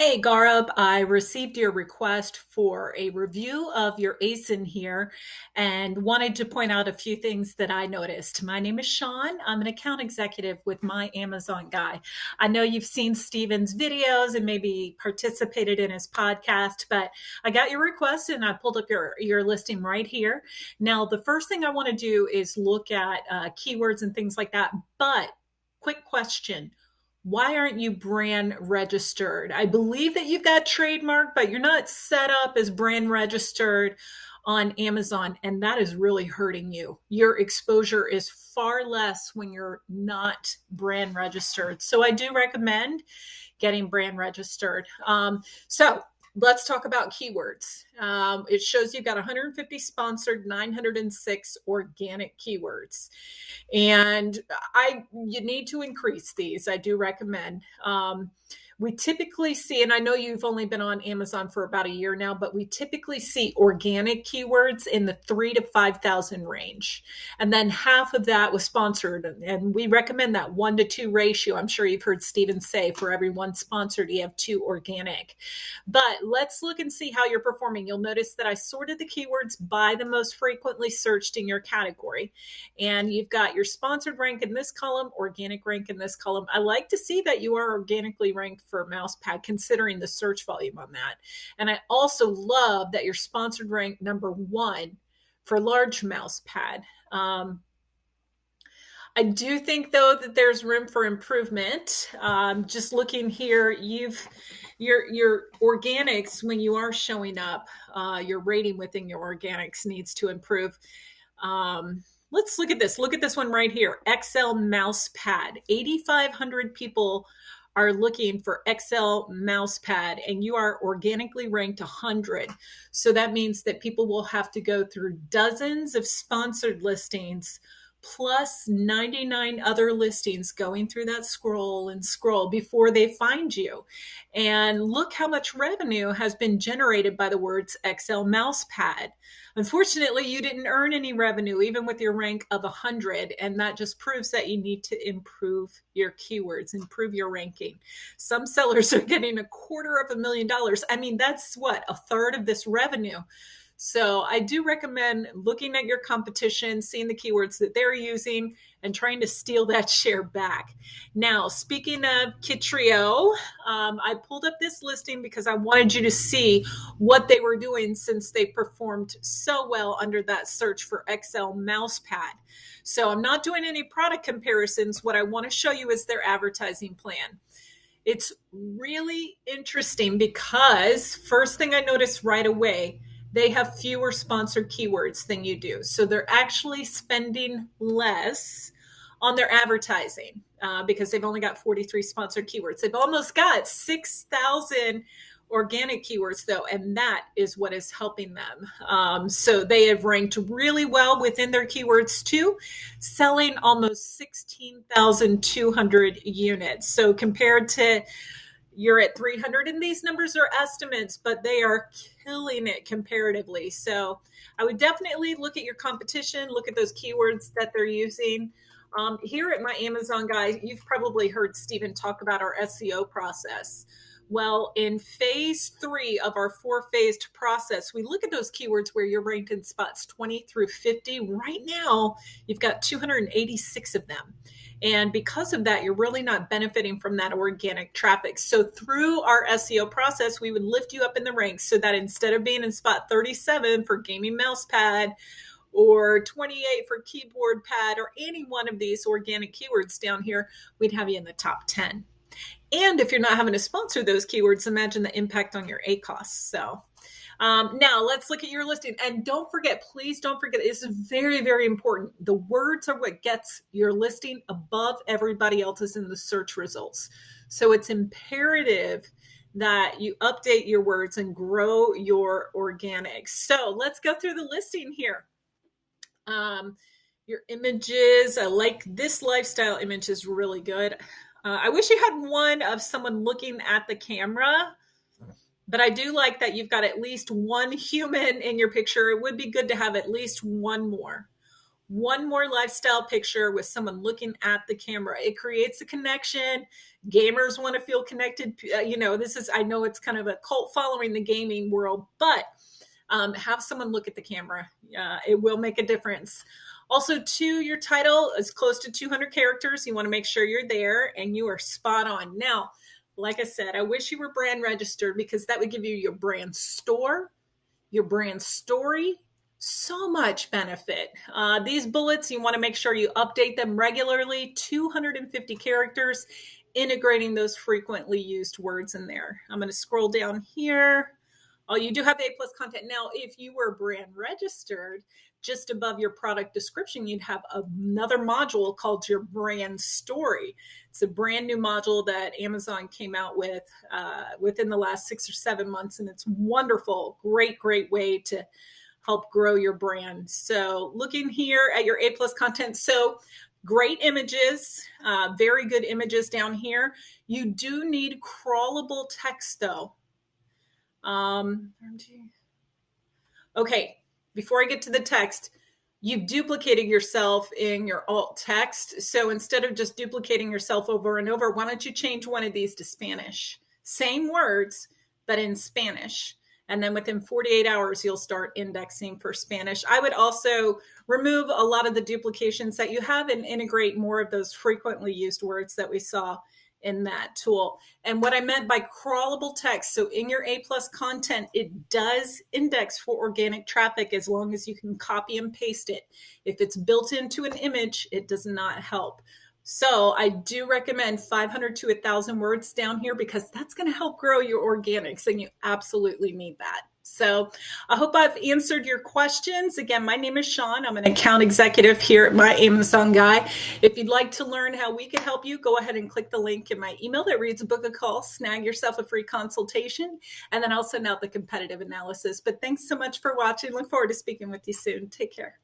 Hey Gaurav, I received your request for a review of your ASIN here and wanted to point out a few things that I noticed. My name is Sean. I'm an account executive with My Amazon Guy. I know you've seen Steven's videos and maybe participated in his podcast, but I got your request and I pulled up your listing right here. Now, the first thing I want to do is look at keywords and things like that, but quick question. Why aren't you brand registered? I believe that you've got trademark, but you're not set up as brand registered on Amazon, and that is really hurting you. Your exposure is far less when you're not brand registered. So I do recommend getting brand registered. So let's talk about keywords. It shows you've got 150 sponsored, 906 organic keywords. And you need to increase these. I do recommend. We typically see, and I know you've only been on Amazon for about a year now, but we typically see organic keywords in the 3,000 to 5,000 range. And then half of that was sponsored. And we recommend that 1-to-2 ratio. I'm sure you've heard Steven say for every one sponsored, you have 2 organic. But let's look and see how you're performing. You'll notice that I sorted the keywords by the most frequently searched in your category. And you've got your sponsored rank in this column, organic rank in this column. I like to see that you are organically ranked for mouse pad, considering the search volume on that. And I also love that you're sponsored rank number 1 for large mouse pad. I do think, though, that there's room for improvement. Just looking here, your organics, when you are showing up, your rating within your organics needs to improve. Let's look at this. Look at this one right here. XL mouse pad. 8,500 people are looking for XL mouse pad, and you are organically ranked 100. So that means that people will have to go through dozens of sponsored listings plus 99 other listings, going through that scroll and scroll before they find you. And look how much revenue has been generated by the words XL mouse pad. Unfortunately, you didn't earn any revenue even with your rank of 100, and that just proves that you need to improve your keywords, improve your ranking. Some sellers are getting $250,000. I mean, that's what, a third of this revenue. So I do recommend looking at your competition, seeing the keywords that they're using, and trying to steal that share back. Now, speaking of Kitrio, I pulled up this listing because I wanted you to see what they were doing since they performed so well under that search for XL mouse pad. So I'm not doing any product comparisons. What I want to show you is their advertising plan. It's really interesting because first thing I noticed right away, they have fewer sponsored keywords than you do. So they're actually spending less on their advertising because they've only got 43 sponsored keywords. They've almost got 6,000 organic keywords, though, and that is what is helping them. So they have ranked really well within their keywords, too, selling almost 16,200 units. So compared to you're at 300, and these numbers are estimates, but they are killing it comparatively. So I would definitely look at your competition, look at those keywords that they're using. Here at My Amazon Guy, you've probably heard Steven talk about our SEO process. Well, in phase 3 of our 4-phased process, we look at those keywords where you're ranked in spots 20 through 50. Right now, you've got 286 of them. And because of that, you're really not benefiting from that organic traffic. So through our SEO process, we would lift you up in the ranks so that instead of being in spot 37 for gaming mouse pad or 28 for keyboard pad or any one of these organic keywords down here, we'd have you in the top 10. And if you're not having to sponsor those keywords, imagine the impact on your ACoS. So now let's look at your listing. And don't forget, please don't forget, this is very, very important. The words are what gets your listing above everybody else's in the search results. So it's imperative that you update your words and grow your organics. So let's go through the listing here. Your images, I like this lifestyle image is really good. I wish you had one of someone looking at the camera, but I do like that you've got at least one human in your picture. It would be good to have at least one more. one more lifestyle picture with someone looking at the camera. It creates a connection. Gamers want to feel connected. I know it's kind of a cult following the gaming world, but have someone look at the camera. It will make a difference. Also, too, your title is close to 200 characters. You want to make sure you're there and you are spot on. Now, like I said, I wish you were brand registered because that would give you your brand store, your brand story, so much benefit. These bullets, you want to make sure you update them regularly, 250 characters, integrating those frequently used words in there. I'm going to scroll down here. Oh, you do have A+ content. Now, if you were brand registered, just above your product description, you'd have another module called your brand story. It's a brand new module that Amazon came out with within the last 6 or 7 months, and it's wonderful. Great way to help grow your brand. So looking here at your A+ content. So great images, very good images down here. You do need crawlable text though. Okay, before I get to the text, you've duplicated yourself in your alt text. So instead of just duplicating yourself over and over, why don't you change one of these to Spanish? Same words, but in Spanish. And then within 48 hours, you'll start indexing for Spanish. I would also remove a lot of the duplications that you have and integrate more of those frequently used words that we saw in that tool. And what I meant by crawlable text, so in your A+ content, it does index for organic traffic as long as you can copy and paste it. If it's built into an image, it does not help. So I do recommend 500 to 1,000 words down here because that's going to help grow your organics, and you absolutely need that. So I hope I've answered your questions. Again, my name is Sean. I'm an account executive here at My Amazon Guy. If you'd like to learn how we can help you, go ahead and click the link in my email that reads book a call, snag yourself a free consultation, and then I'll send out the competitive analysis. But thanks so much for watching. Look forward to speaking with you soon. Take care.